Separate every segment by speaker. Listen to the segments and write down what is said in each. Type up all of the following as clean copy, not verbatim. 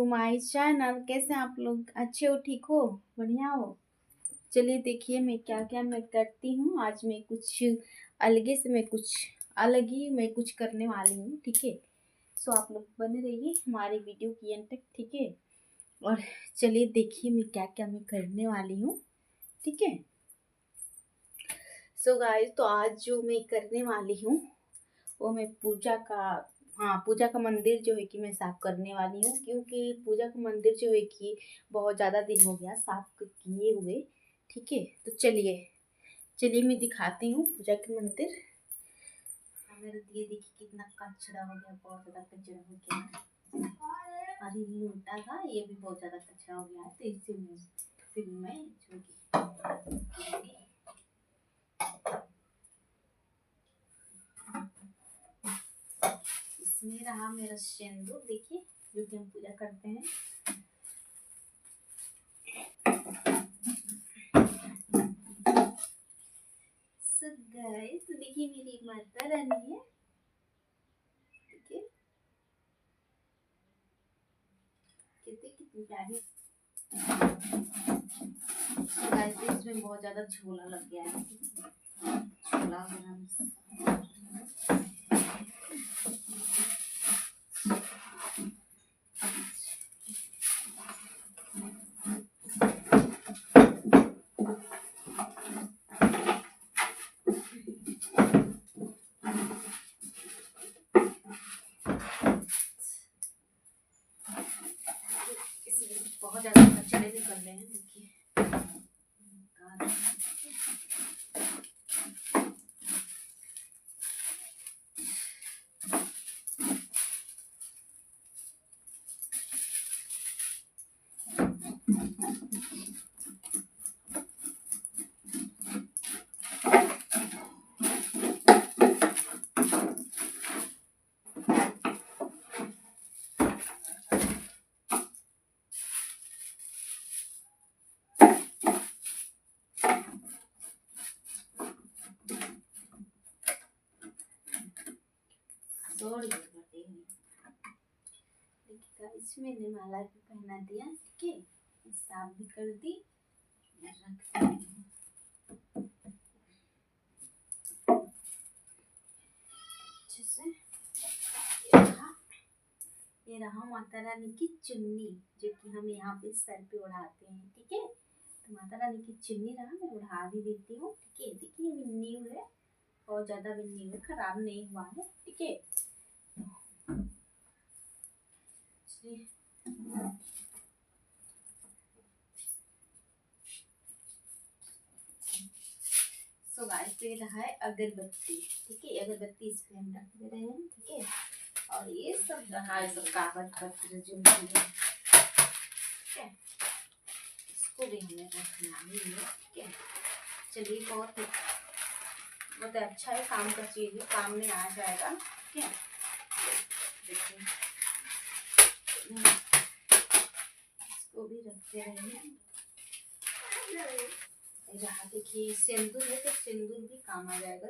Speaker 1: To my channel. कैसे आप लोग? अच्छे हो? ठीक हो? बढ़िया हो? चलिए देखिए मैं क्या क्या मैं करती हूँ। आज मैं कुछ अलग ही मैं कुछ करने वाली हूँ। ठीक है, सो आप लोग बने रहिए हमारी वीडियो की एंड तक। ठीक है, और चलिए देखिए मैं क्या क्या मैं करने वाली हूँ। ठीक है, सो गाइस, तो आज जो मैं करने वाली हूँ वो मैं पूजा का मंदिर जो है कि मैं साफ करने वाली हूँ, क्योंकि पूजा का मंदिर जो है कि बहुत ज़्यादा दिन हो गया साफ किए हुए। ठीक है, तो चलिए चलिए मैं दिखाती हूँ पूजा के मंदिर। मेरे दिए देखिए कितना कचरा हो गया, बहुत ज़्यादा कचरा हो गया। अरे ये उल्टा था, ये भी बहुत ज़्यादा कचरा हो गया है, तो इसी में फिर मैं इसमें रहा मेरा सिंदूर। देखिए जो कि हम पूजा करते हैं। So guys, तो देखिए मेरी माता रानी है। ठीक है, कितनी प्यारी। गाइस इसमें बहुत ज्यादा झोला लग गया है। झोला इसमें बहुत ज्यादा कचरे निकल रहे हैं। देखिए इसमें मैंने माला भी पहना दिया। ठीक है, साफ भी कर दी, रख दी अच्छे से। ये रहा माता रानी की चुन्नी, जो कि हम यहाँ पे सर पे उड़ाते हैं। ठीक है, तो माता रानी की चुन्नी रहा, मैं उड़ा भी देती हूँ। ठीक है, देखिए ये न्यू है, बहुत ज्यादा भी न्यू है, खराब नहीं हुआ है। ठीक है, सो गाइस ये रहा है अगरबत्ती। ठीक है, अगरबत्ती इस पे हम रख दे रहे हैं। ठीक है, और ये सब रहा है सब कागज पत्र जो है। ठीक है, इसको भी हमें रखना ही है। ठीक है, चलिए बहुत अच्छा है, काम का चीज है, काम में आ जाएगा। ठीक है, देखिए इसको भी रखते रहेंगे। यहाँ देखिए सिंदूर है, तो सिंदूर भी काम आ जाएगा।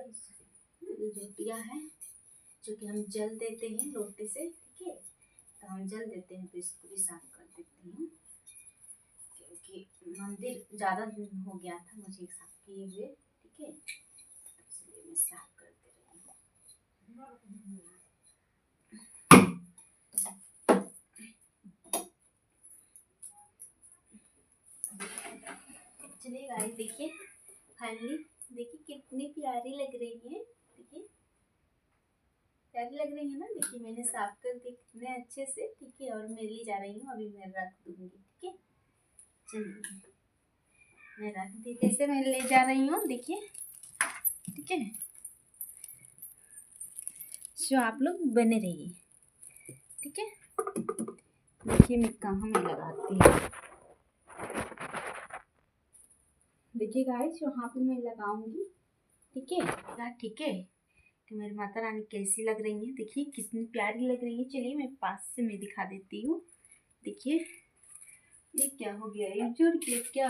Speaker 1: ज्योतिया है जो कि हम जल देते हैं लोटे से। ठीक है, तो हम जल देते हैं, तो इसको भी साफ कर देती हूँ, क्योंकि मंदिर ज़्यादा दिन हो गया था मुझे साफ किए हुए। ठीक है, इसलिए मैं साफ कर दे रही हूँ। चलिए गाइस देखिए, फाइनली देखिए कितनी प्यारी लग रही है। देखिए प्यारी लग रही है ना। देखिए मैंने साफ कर दी कितने अच्छे से। ठीक है, और मैं ले जा रही हूँ, अभी मैं रख दूंगी। ठीक है, चलिए मैं रख दी, कैसे मैं ले जा रही हूँ देखिए। ठीक है, सो आप लोग बने रहिए। ठीक है, देखिए मैं कहाँ में लगाती हूँ। देखिए गाइस यहाँ पे मैं लगाऊंगी। ठीक है, ठीक है, तो मेरी माता रानी कैसी लग रही है, देखिए कितनी प्यारी लग रही है। चलिए मैं पास से मैं दिखा देती हूँ। देखिए ये क्या हो गया, ये उजड़ गया क्या?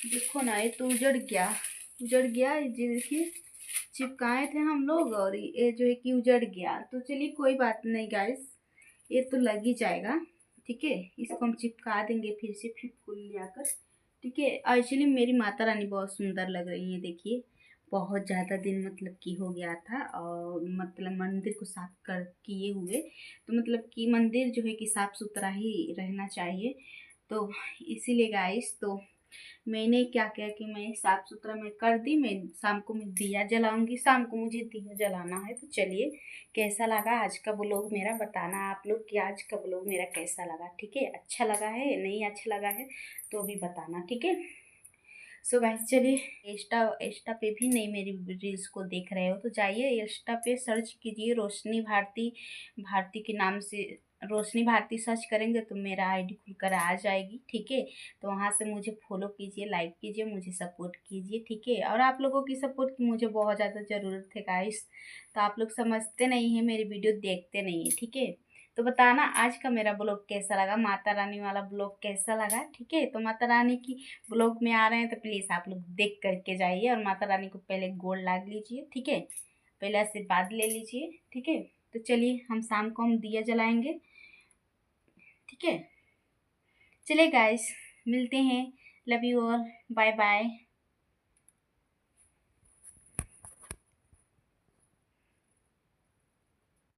Speaker 1: देखो ना, ये तो उजड़ गया। ये देखिए चिपकाए थे हम लोग, और ये जो है कि उजड़ गया। तो चलिए कोई बात नहीं गाइस, ये तो लग ही जाएगा। ठीक है, इसको हम चिपका देंगे फिर से, फिर फूल ले आकर। ठीक है, एक्चुअली मेरी माता रानी बहुत सुंदर लग रही है, देखिए बहुत ज़्यादा दिन मतलब कि हो गया था, और मतलब मंदिर को साफ कर किए हुए, तो मतलब कि मंदिर जो है कि साफ सुथरा ही रहना चाहिए। तो इसीलिए गाइस, तो मैंने क्या किया कि मैं साफ सुथरा मैं कर दी। मैं शाम को मैं दिया जलाऊंगी, शाम को मुझे दिया जलाना है। तो चलिए, कैसा लगा आज का ब्लॉग मेरा, बताना आप लोग कि आज का ब्लॉग मेरा कैसा लगा। ठीक है, अच्छा लगा है नहीं अच्छा लगा है तो भी बताना, ठीक है। सो गाइस चलिए, इंस्टा इंस्टा पे भी नहीं मेरी रील्स को देख रहे हो तो जाइए इंस्टा पे सर्च कीजिए रोशनी भारती, भारती के नाम से रोशनी भारती सर्च करेंगे तो मेरा आईडी खुलकर आ जाएगी। ठीक है, तो वहाँ से मुझे फॉलो कीजिए, लाइक कीजिए, मुझे सपोर्ट कीजिए। ठीक है, और आप लोगों की सपोर्ट की मुझे बहुत ज़्यादा ज़रूरत है गाइस। तो आप लोग समझते नहीं हैं, मेरी वीडियो देखते नहीं हैं। ठीक है, तो बताना आज का मेरा ब्लॉग कैसा लगा, माता रानी वाला ब्लॉग कैसा लगा। ठीक है, तो माता रानी की ब्लॉग में आ रहे हैं तो प्लीज़ आप लोग देख करके जाइए, और माता रानी को पहले गोड़ लाग लीजिए। ठीक है, पहले आशीर्वाद ले लीजिए। ठीक है, तो चलिए हम शाम को हम दिया जलाएंगे। ठीक है, चलिए गाइस, मिलते हैं। Love you all, bye bye.